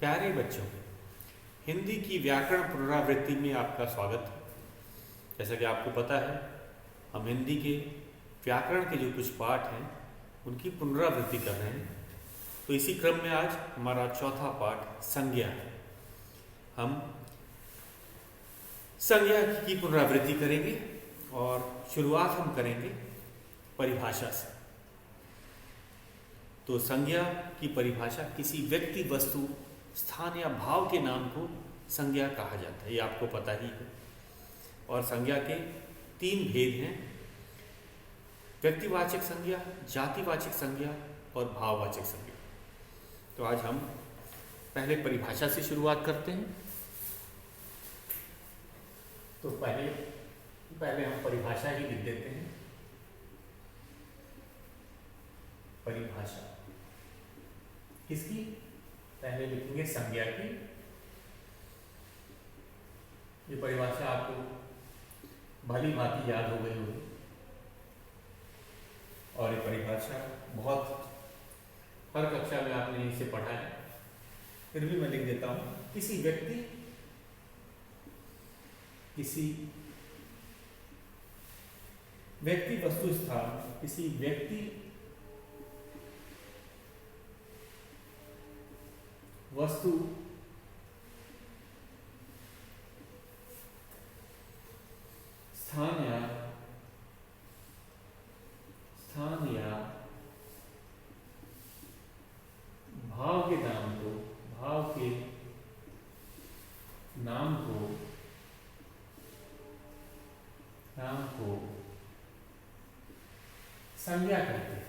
प्यारे बच्चों, हिंदी की व्याकरण पुनरावृत्ति में आपका स्वागत है। जैसा कि आपको पता है, हम हिंदी के व्याकरण के जो कुछ पाठ हैं उनकी पुनरावृत्ति कर रहे हैं। तो इसी क्रम में आज हमारा चौथा पाठ संज्ञा है। हम संज्ञा की पुनरावृत्ति करेंगे और शुरुआत हम करेंगे परिभाषा से। तो संज्ञा की परिभाषा किसी व्यक्ति, वस्तु, स्थान या भाव के नाम को संज्ञा कहा जाता है, ये आपको पता ही है। और संज्ञा के 3 भेद हैं: व्यक्तिवाचक संज्ञा, जातिवाचक संज्ञा और भाववाचक संज्ञा। तो आज हम पहले परिभाषा से शुरुआत करते हैं। तो पहले हम परिभाषा ही लिख देते हैं। परिभाषा किसकी? पहले लिखेंगे संज्ञा की। ये परिभाषा आपको भली भांति याद हो गई होगी और ये परिभाषा बहुत हर कक्षा में आपने इसे पढ़ा है, फिर भी मैं लिख देता हूं। किसी व्यक्ति, वस्तु, स्थान, किसी व्यक्ति, वस्तु, स्थान या भाव के नाम को संज्ञा कहते हैं।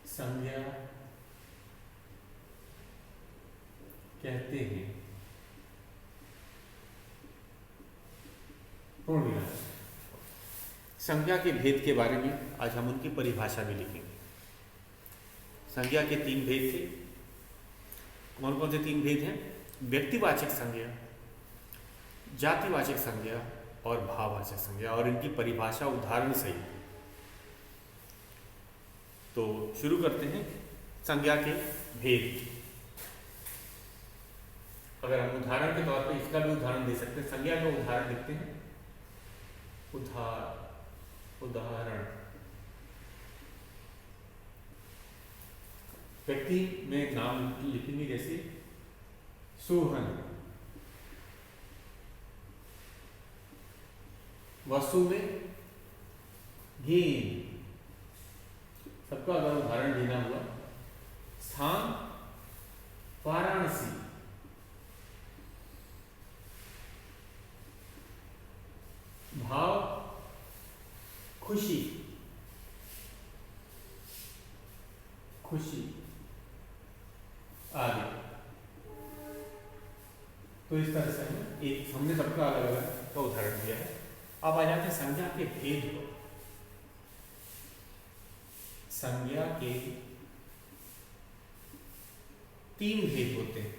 संज्ञा कहते हैं। पूर्ण विराम। संज्ञा के भेद के बारे में आज हम उनकी परिभाषा भी लिखेंगे। संज्ञा के 3 भेद थे। कौन कौन से 3 भेद हैं? व्यक्तिवाचक संज्ञा, जातिवाचक संज्ञा और भाववाचक संज्ञा, और इनकी परिभाषा उदाहरण सहित। तो शुरू करते हैं संज्ञा के भेद। अगर हम उदाहरण के तौर पर इसका भी उदाहरण दे सकते हैं। संज्ञा का उदाहरण लिखते हैं। उदाहरण व्यक्ति में नाम लिखेंगे, जैसे सोहन। वस्तु में गेंद। सबका अगर उदाहरण देना हुआ, स्थान वाराणसी। भाव खुशी आदि। तो इस तरह से हमने सबका अलग अलग का उदाहरण दिया है। अब आ जाते हैं संज्ञा के भेद को। संज्ञा के 3 भेद होते हैं।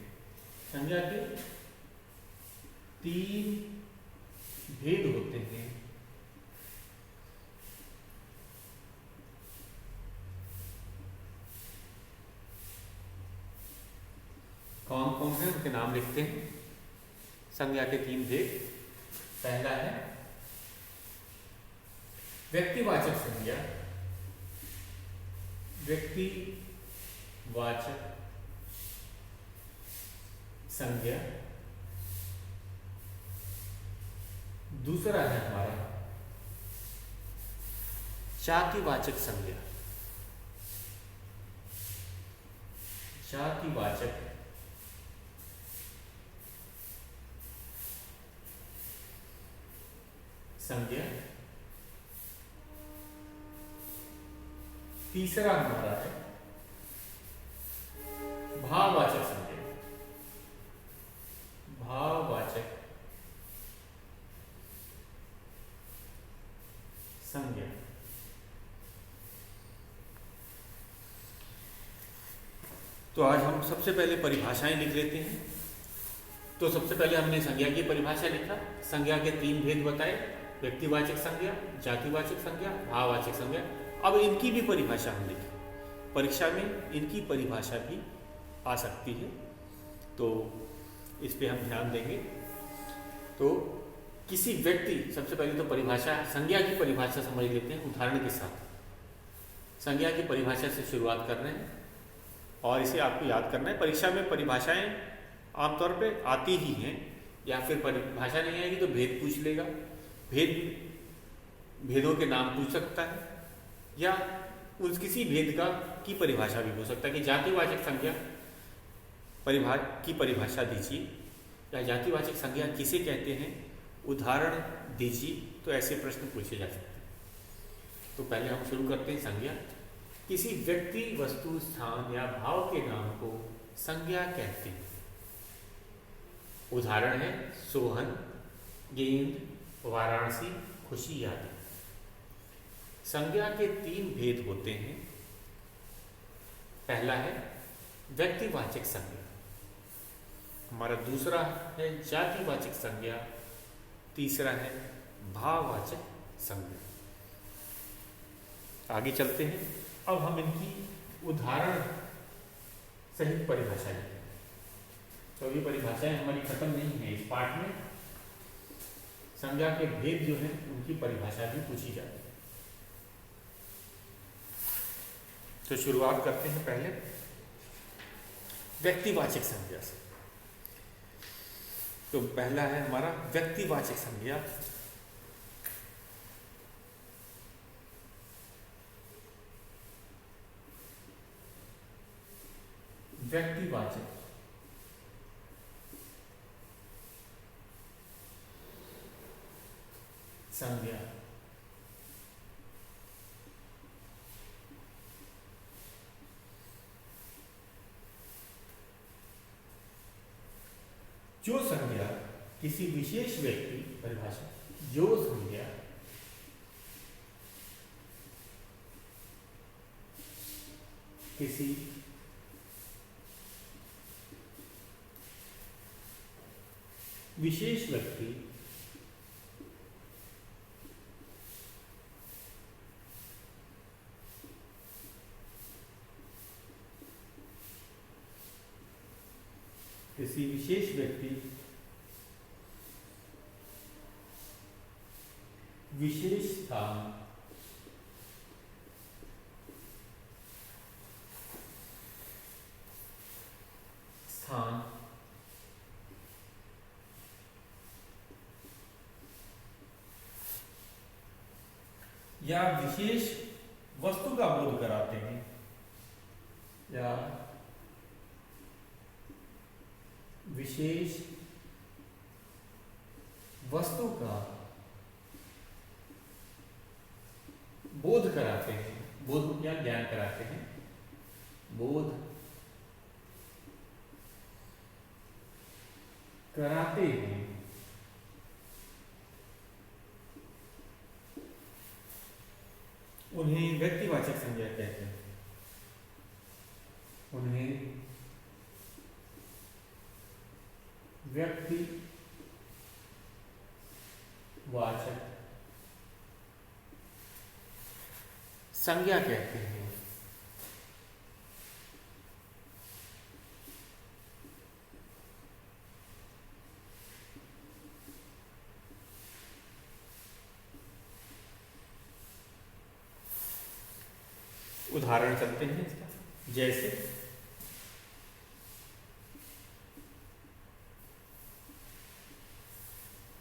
संज्ञा के 3 भेद होते हैं। कौन कौन है उनके नाम लिखते हैं। संज्ञा के 3 भेद। पहला है व्यक्तिवाचक संज्ञा। व्यक्तिवाचक संज्ञा। दूसरा है हमारा जातिवाचक संज्ञा। जातिवाचक संज्ञा। तीसरा हमारा है भाववाचक संज्ञा। भाववाचक संज्ञा। तो आज हम सबसे पहले परिभाषाएं लिख लेते हैं। तो सबसे पहले हमने संज्ञा की परिभाषा लिखा। संज्ञा के 3 भेद बताए: व्यक्तिवाचक संज्ञा, जातिवाचक संज्ञा, भाववाचक संज्ञा। अब इनकी भी परिभाषा हम लिखें। परीक्षा में इनकी परिभाषा भी आ सकती है, तो इस पे हम ध्यान देंगे। तो किसी व्यक्ति, सबसे पहले तो परिभाषा, संज्ञा की परिभाषा समझ लेते हैं उदाहरण के साथ। संज्ञा की परिभाषा से शुरुआत कर रहे हैं और इसे आपको याद करना है। परीक्षा में परिभाषाएं आमतौर पे आती ही हैं, या फिर परिभाषा नहीं आएगी तो भेद पूछ लेगा, भेदों के नाम पूछ सकता है, या उस किसी भेद की परिभाषा भी हो सकता है कि जातिवाचक संज्ञा की परिभाषा दीजिए, या जातिवाचक संज्ञा किसे कहते हैं, उदाहरण दीजिए। तो ऐसे प्रश्न पूछे जा सकते हैं। तो पहले हम शुरू करते हैं संज्ञा। किसी व्यक्ति, वस्तु, स्थान या भाव के नाम को संज्ञा कहते हैं। उदाहरण है सोहन, गेंद, वाराणसी, खुशी आदि। संज्ञा के 3 भेद होते हैं। पहला है व्यक्तिवाचक संज्ञा, हमारा दूसरा है जातिवाचक संज्ञा, तीसरा है भाववाचक संज्ञा। आगे चलते हैं। अब हम इनकी उदाहरण सहित परिभाषा लेते हैं। तो ये परिभाषाएं हमारी खत्म नहीं है। इस पाठ में संज्ञा के भेद जो हैं उनकी परिभाषा भी पूछी जाती है। तो शुरुआत करते हैं पहले व्यक्तिवाचक संज्ञा से। तो पहला है हमारा व्यक्तिवाचक संज्ञा। व्यक्तिवाचक संज्ञा जो संज्ञा किसी विशेष व्यक्ति, परिभाषा, जो संज्ञा किसी विशेष व्यक्ति विशेष स्थान, या विशेष वस्तु का बोध कराते हैं, या विशेष वस्तु का बोध कराते हैं। बोध या ज्ञान कराते हैं, बोध कराते हैं। उन्हें व्यक्तिवाचक संज्ञा कहते हैं। उन्हें व्यक्तिवाचक संज्ञा कहते हैं। उदाहरण चलते हैं इसका, जैसे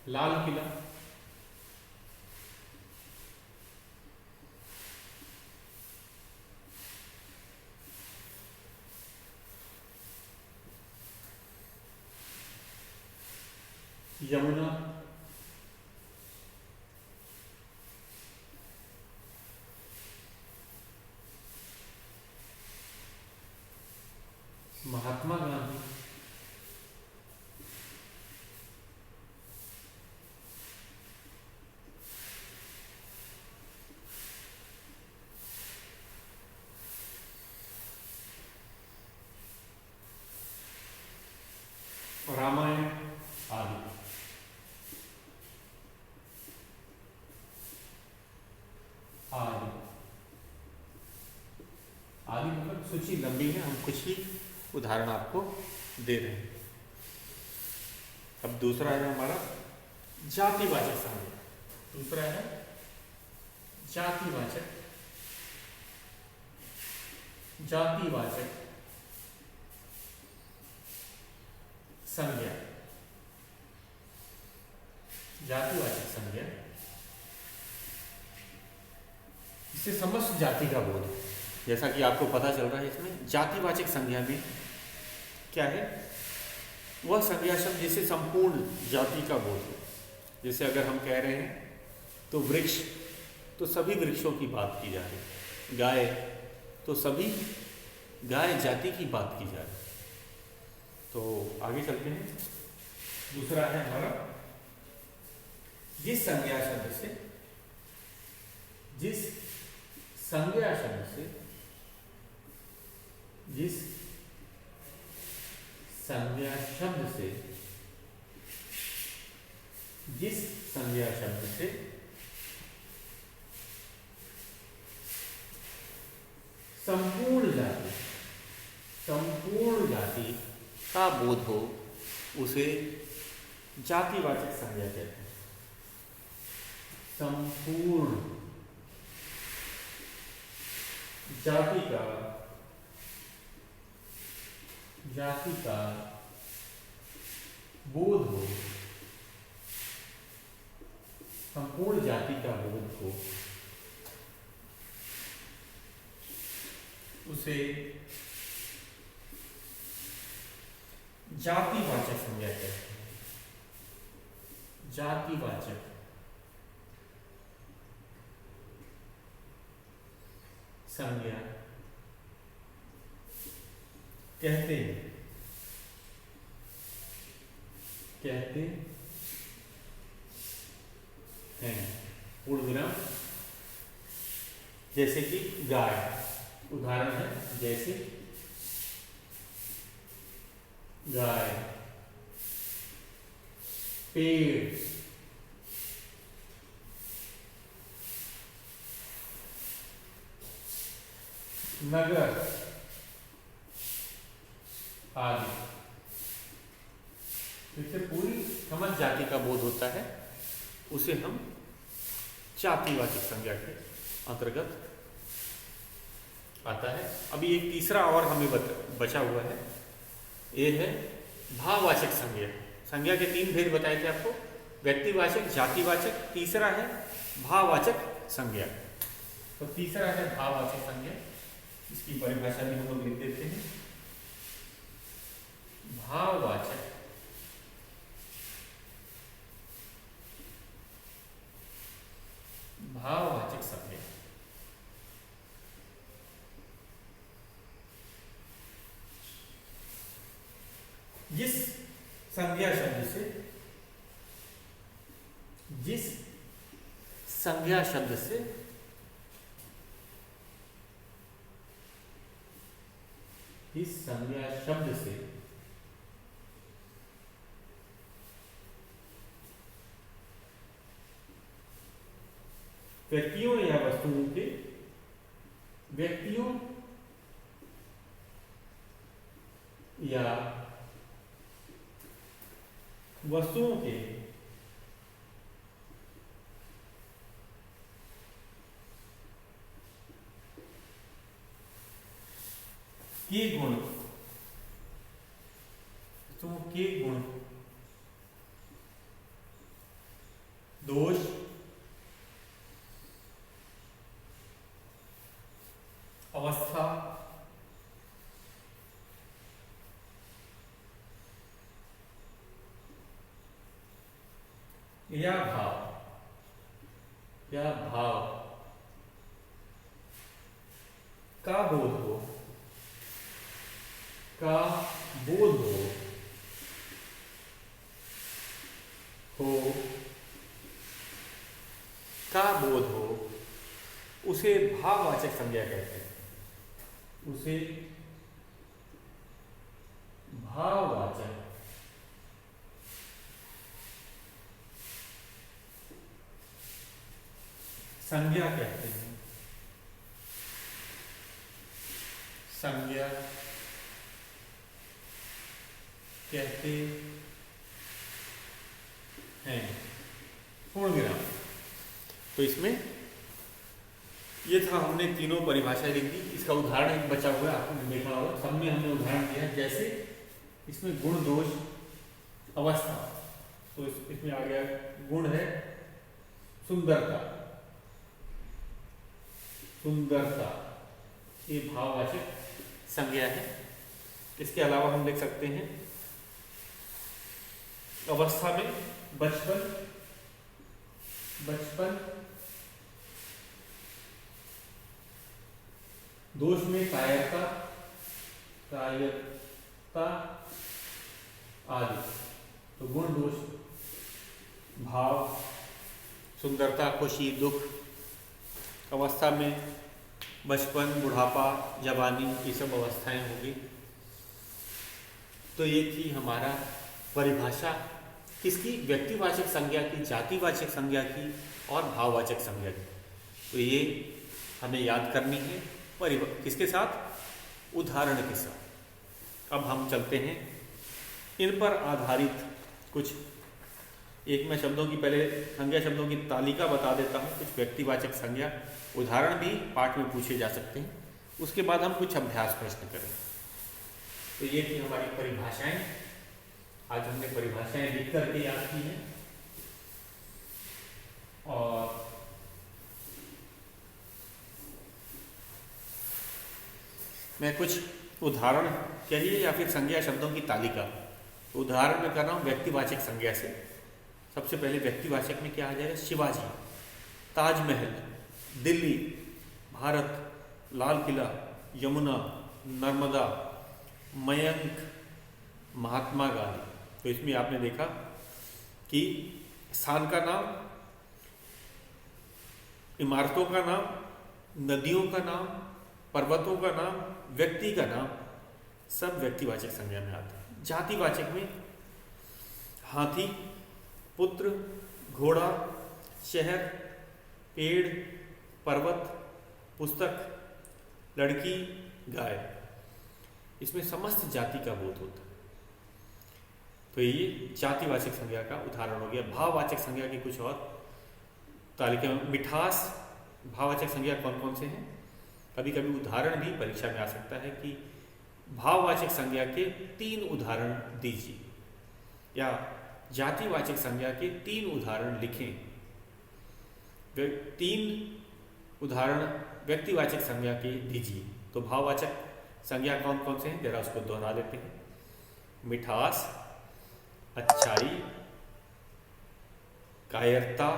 लाल किला, यमुना, महात्मा गांधी, रामायण आदि। आदि पर सूची लंबी है, हम कुछ ही उदाहरण आपको दे रहे हैं। अब दूसरा है हमारा जातिवाचक संज्ञा। दूसरा है जातिवाचक संज्ञा। जातिवाचक संज्ञा, इससे समस्त जाति का बोध। जैसा कि आपको पता चल रहा है, इसमें जातिवाचक संज्ञा में क्या है, वह संज्ञा शब्द जिससे संपूर्ण जाति का बोध हो। जैसे अगर हम कह रहे हैं तो वृक्ष, तो सभी वृक्षों की बात की जा रही है। गाय, तो सभी गाय जाति की बात की जा रही है। तो आगे चलते हैं। दूसरा है हमारा जिस संज्ञा शब्द से संपूर्ण जाति का बोध हो, उसे जातिवाचक संज्ञा कहते हैं। संपूर्ण जाति का बोध हो, संपूर्ण जाति का बोध हो, उसे जातिवाचक संज्ञा कहते हैं। जातिवाचक संज्ञा कहते हैं। पूर्ण विराम। जैसे कि गाय, उदाहरण है जैसे गाय, पेड़, नगर आदि। इससे पूरी समस्त जाति का बोध होता है, उसे हम जातिवाचक संज्ञा के अंतर्गत आता है। अभी एक तीसरा और हमें बचा हुआ है, ये है भाववाचक संज्ञा। संज्ञा के तीन भेद बताए थे आपको, व्यक्तिवाचक, जातिवाचक, तीसरा है भाववाचक संज्ञा। तो तीसरा है भाववाचक संज्ञा, इसकी परिभाषा भी हम लोग लिख देते हैं। भाववाचक संज्ञा जिस संज्ञा शब्द से व्यक्तियों या वस्तुओं के गुण, दोष, अवस्था, या भाव का बोध हो, उसे भाववाचक संज्ञा कहते हैं। उसे भाववाचक संज्ञा कहते हैं। संज्ञा कहते हैं। पूर्ण विराम। तो इसमें ये था, हमने तीनों परिभाषाएं लिख दी। इसका उदाहरण एक बचा हुआ है, आपने देखा होगा, सब में हमने उदाहरण दिया है। जैसे इसमें गुण, दोष, अवस्था, तो इसमें आ गया गुण है सुंदरता। सुंदरता ये भाववाचक संज्ञा है। इसके अलावा हम लिख सकते हैं अवस्था में बचपन, बचपन। दोष में कायरता, कायरता आदि। तो गुण, दोष, भाव, सुंदरता, खुशी, दुख। अवस्था में बचपन, बुढ़ापा, जवानी, ये सब अवस्थाएं होगी। तो ये थी हमारा परिभाषा किसकी? व्यक्तिवाचक संज्ञा की, जातिवाचक संज्ञा की और भाववाचक संज्ञा की। तो ये हमें याद करनी है किसके साथ? उदाहरण के साथ। अब हम चलते हैं इन पर आधारित कुछ, एक मैं शब्दों की, पहले संज्ञा शब्दों की तालिका बता देता हूँ। कुछ व्यक्तिवाचक संज्ञा उदाहरण भी पाठ में पूछे जा सकते हैं। उसके बाद हम कुछ अभ्यास प्रश्न करें। तो ये थी हमारी परिभाषाएं। आज हमने परिभाषाएं लिख करके याद की हैं। और मैं कुछ उदाहरण कहिए या फिर संज्ञा शब्दों की तालिका। उदाहरण में कर रहा हूँ व्यक्तिवाचक संज्ञा से। सबसे पहले व्यक्तिवाचक में क्या आ जाएगा? शिवाजी, ताजमहल, दिल्ली, भारत, लाल किला, यमुना, नर्मदा, मयंक, महात्मा गांधी। तो इसमें आपने देखा कि स्थान का नाम, इमारतों का नाम, नदियों का नाम, पर्वतों का नाम, व्यक्ति का नाम, सब व्यक्तिवाचक संज्ञा में आते हैं। जातिवाचक में हाथी, पुत्र, घोड़ा, शहर, पेड़, पर्वत, पुस्तक, लड़की, गाय। इसमें समस्त जाति का बोध होता है। तो ये जातिवाचक संज्ञा का उदाहरण हो गया। भाववाचक संज्ञा की कुछ और तालिका में मिठास। भाववाचक संज्ञा कौन कौन से हैं? कभी कभी उदाहरण भी परीक्षा में आ सकता है कि भाववाचक संज्ञा के 3 उदाहरण दीजिए, या जातिवाचक संज्ञा के 3 उदाहरण लिखें। 3 उदाहरण व्यक्तिवाचक संज्ञा के दीजिए। तो भाववाचक संज्ञा कौन कौन से हैं, जरा उसको दोहरा देते हैं। मिठास, अच्छाई, कायरता,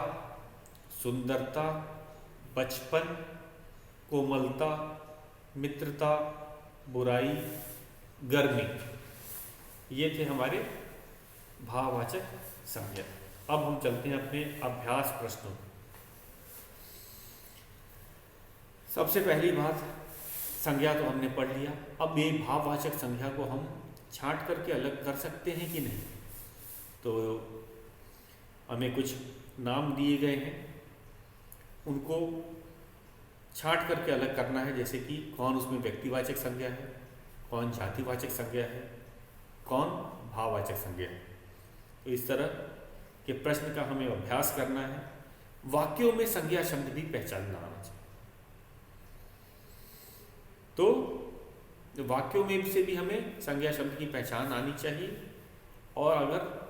सुंदरता, बचपन, कोमलता, मित्रता, बुराई, गर्मी। ये थे हमारे भाववाचक संज्ञा। अब हम चलते हैं अपने अभ्यास प्रश्नों। सबसे पहली बात, संज्ञा तो हमने पढ़ लिया। अब ये भाववाचक संज्ञा को हम छांट करके अलग कर सकते हैं कि नहीं? तो हमें कुछ नाम दिए गए हैं, उनको छांट करके अलग करना है। जैसे कि कौन उसमें व्यक्तिवाचक संज्ञा है, कौन जातिवाचक संज्ञा है, कौन भाववाचक संज्ञा है। तो इस तरह के प्रश्न का हमें अभ्यास करना है। वाक्यों में संज्ञा शब्द भी पहचानना आना चाहिए। तो वाक्यों में से भी हमें संज्ञा शब्द की पहचान आनी चाहिए। और अगर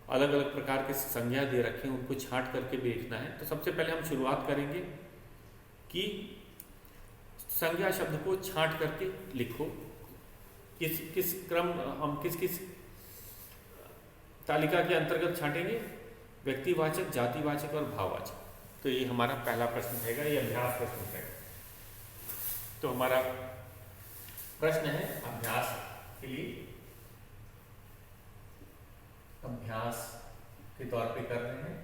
अलग अलग प्रकार के संज्ञा दे रखे हैं, उनको छांट करके देखना है। तो सबसे पहले हम शुरुआत करेंगे कि संज्ञा शब्द को छांट करके लिखो। किस किस क्रम, हम किस किस तालिका के अंतर्गत छांटेंगे? व्यक्तिवाचक, जातिवाचक और भाववाचक। तो ये हमारा पहला प्रश्न रहेगा, ये अभ्यास प्रश्न रहेगा। तो हमारा प्रश्न है अभ्यास के लिए, अभ्यास के तौर पे कर रहे हैं।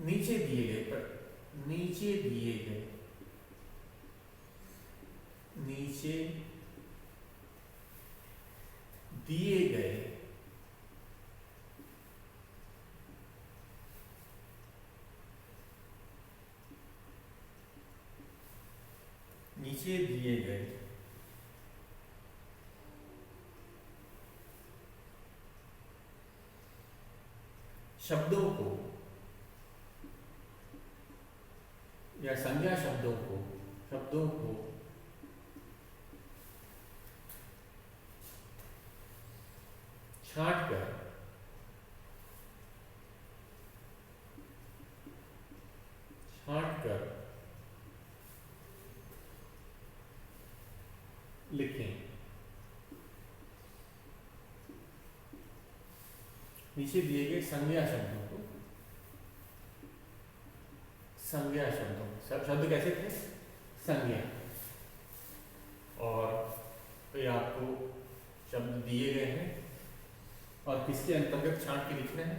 नीचे दिए गए नीचे दिए गए नीचे दिए दिए गए शब्दों को या संज्ञा शब्दों को छांट कर लिखें। नीचे दिए गए संज्ञा शब्दों सब शब्द कैसे थे? संज्ञा। और ये आपको शब्द दिए गए हैं और किसके अंतर्गत छांट के लिखना है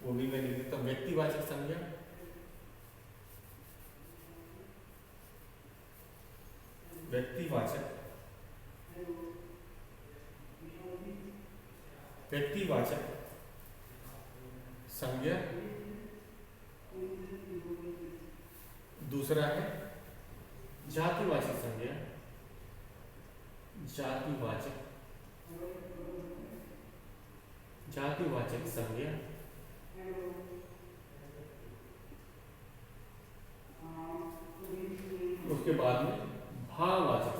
वो भी मैं लिख देता हूं। व्यक्तिवाचक संज्ञा, व्यक्तिवाचक संज्ञा। दूसरा है जातिवाचक संज्ञा, जातिवाचक संज्ञा। उसके बाद में भाववाचक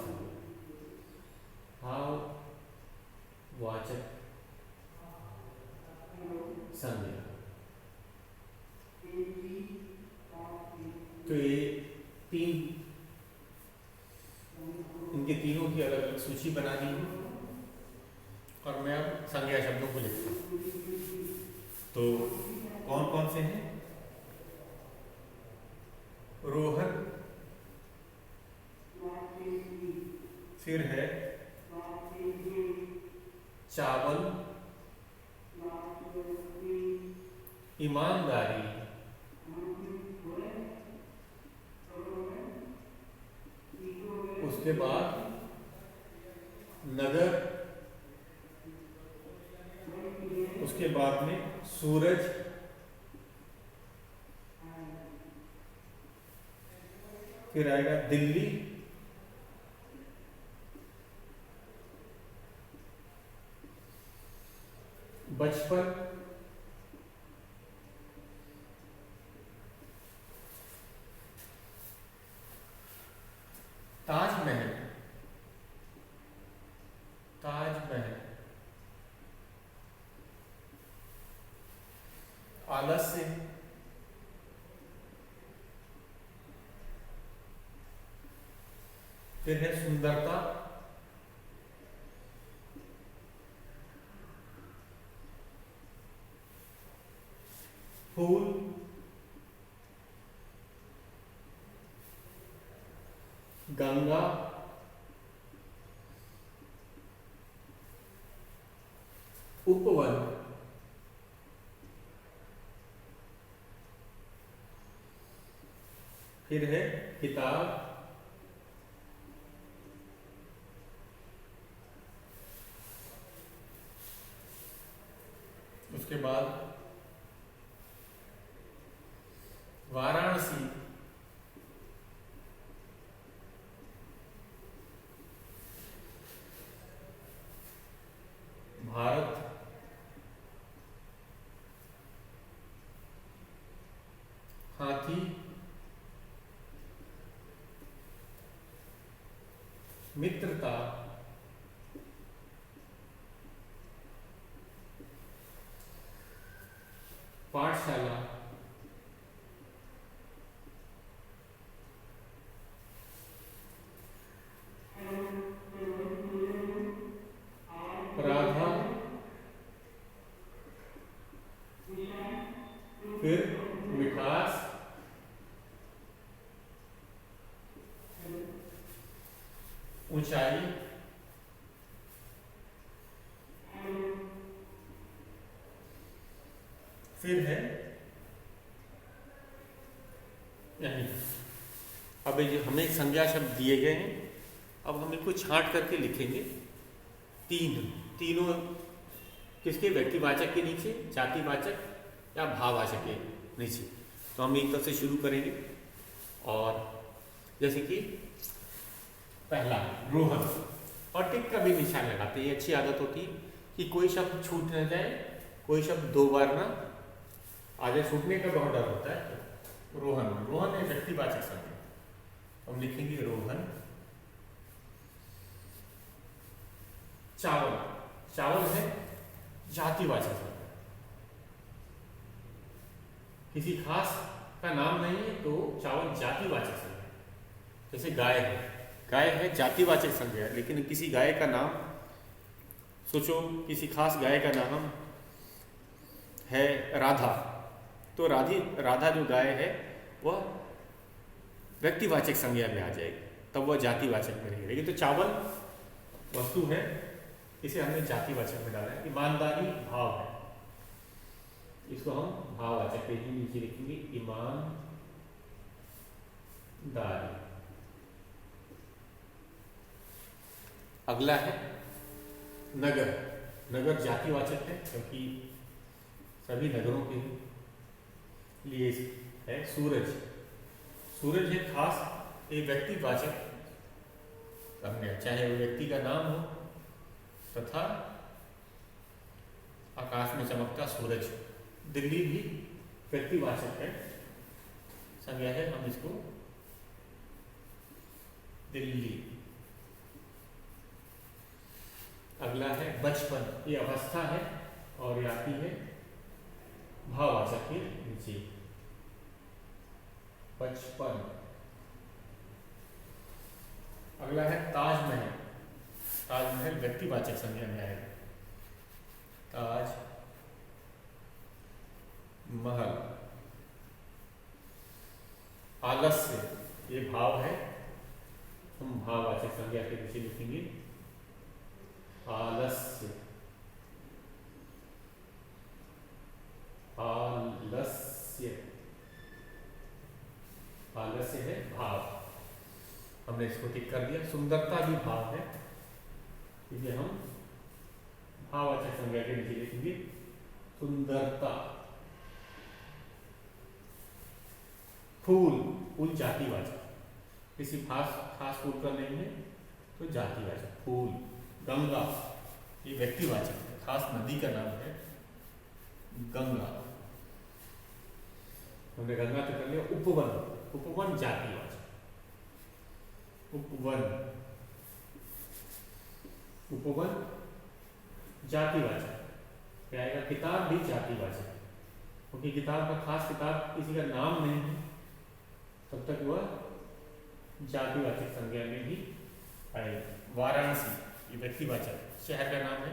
संज्ञा, तो ये इनके तीनों की अलग अलग सूची बना दी है और मैं अब संज्ञा शब्दों को लिखता हूं। तो कौन कौन से हैं? रोहन, फिर है चावल, ईमानदारी, उसके बाद नगर, उसके बाद में सूरज, फिर आएगा दिल्ली, बचपन, ताजमहल, आलस्य, फिर है सुंदरता, फूल, गंगा, उपवन, फिर है किताब, उसके बाद वाराणसी, भारत, हाथी, मित्रता, पाठशाला, राधा, फिर विकास, ऊंचाई, फिर है यही। अब ये हमें एक संज्ञा शब्द दिए गए हैं, अब हम इनको छांट करके लिखेंगे। तीनों किसके? व्यक्तिवाचक के नीचे, जातिवाचक या भाववाचक के नीचे। तो हम एक तरफ से शुरू करेंगे और जैसे कि पहला रोहन, और टिक का भी निशान लगाते हैं। ये अच्छी आदत होती है कि कोई शब्द छूट न जाए, कोई शब्द दो बार ना आगे छूटने का बहुत डर होता है। रोहन, रोहन है व्यक्तिवाचक संज्ञा, हम लिखेंगे रोहन। चावल, चावल है जातिवाचक संज्ञा, किसी खास का नाम नहीं है तो चावल जातिवाचक संज्ञा। जैसे गाय है, गाय है जातिवाचक संज्ञा, लेकिन किसी गाय का नाम सोचो, किसी खास गाय का नाम है राधा, तो राधा जो गाय है वह व्यक्तिवाचक संज्ञा में आ जाएगी, तब वह जातिवाचक में नहीं रहेगी। तो चावल वस्तु है, इसे हमने जातिवाचक में डाला है। ईमानदारी भाव है, इसको हम भाववाचक पेज में नीचे लिखेंगे, ईमानदारी। अगला है नगर, नगर जातिवाचक है क्योंकि सभी नगरों के लिए है। सूरज, सूरज है खास एक व्यक्तिवाचक संज्ञा, चाहे वो व्यक्ति का नाम हो तथा आकाश में चमकता सूरज। दिल्ली भी व्यक्तिवाचक है संज्ञा है, हम इसको दिल्ली। अगला है बचपन, ये अवस्था है और ये आती है भाववाचक के नीचे, बचपन। अगला है ताजमहल, ताजमहल व्यक्तिवाचक संज्ञा में आएगा, ताज महल। आलस्य, ये भाव है, हम भाववाचक संज्ञा के नीचे लिखेंगे आलस्य। आलस्य, आलस्य है भाव, हमने इसको टिक कर दिया। सुंदरता भी भाव है, इसे हम भाववाचक संज्ञा के नीचे लिखेंगे सुंदरता। फूल, फूल जातिवाचक, किसी खास फूल का नहीं है तो जातिवाचक फूल। गंगा, ये व्यक्तिवाचक है, खास नदी का नाम है गंगा, हमने गंगा तो कर लिया। उपवन, उपवन जातिवाचक, उपवन, उपवन जातिवाचक क्या आएगा। किताब भी जातिवाचक, क्योंकि किताब का खास किताब किसी का नाम नहीं है तब तक वह जातिवाचक संज्ञा में भी आएगा। वाराणसी, ये व्यक्तिवाचक शहर का नाम है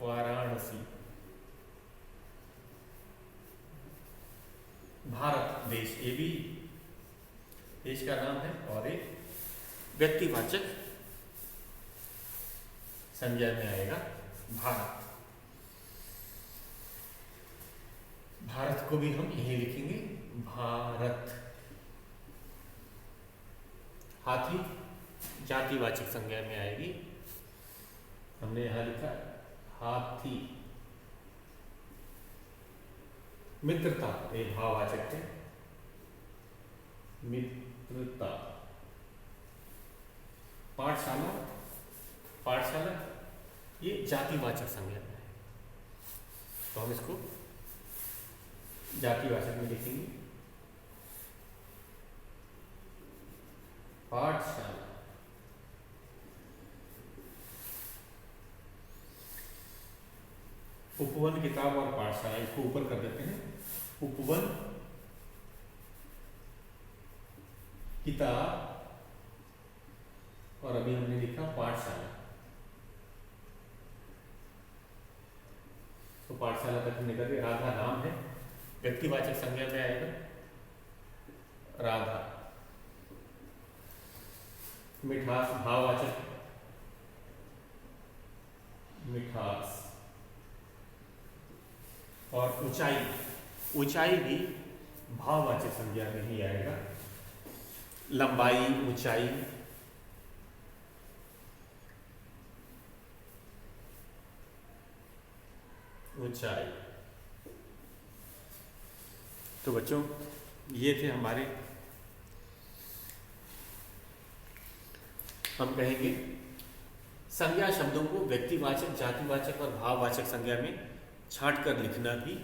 वाराणसी। भारत देश, ये भी देश का नाम है और एक व्यक्तिवाचक संज्ञा में आएगा भारत। भारत को भी हम यही लिखेंगे भारत। हाथी जातिवाचक संज्ञा में आएगी, हमने यहां लिखा हाथी। मित्रता, ये भाववाचक है, मित्रता। पाठशाला, पाठशाला ये जातिवाचक संज्ञा में है, तो हम इसको जातिवाचक में लिखेंगे पाठशाला। उपवन, किताब और पाठशाला, इसको ऊपर कर देते हैं। उपवन किताब और अभी हमने लिखा पाठशाला, तो पाठशाला तक हमने कर दिया। राधा नाम है, व्यक्तिवाचक संज्ञा में आएगा राधा। मिठास भाववाचक, मिठास। और ऊंचाई, ऊंचाई भी भाववाचक संज्ञा में ही आएगा। लंबाई, ऊंचाई। ऊंचाई। तो बच्चों ये थे हमारे हम कहेंगे संज्ञा शब्दों को व्यक्तिवाचक, जातिवाचक और भाववाचक संज्ञा में छांट कर लिखना भी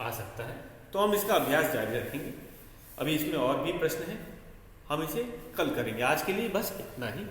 आ सकता है। तो हम इसका अभ्यास जारी रखेंगे। अभी इसमें और भी प्रश्न हैं, हम इसे कल करेंगे। आज के लिए बस इतना ही।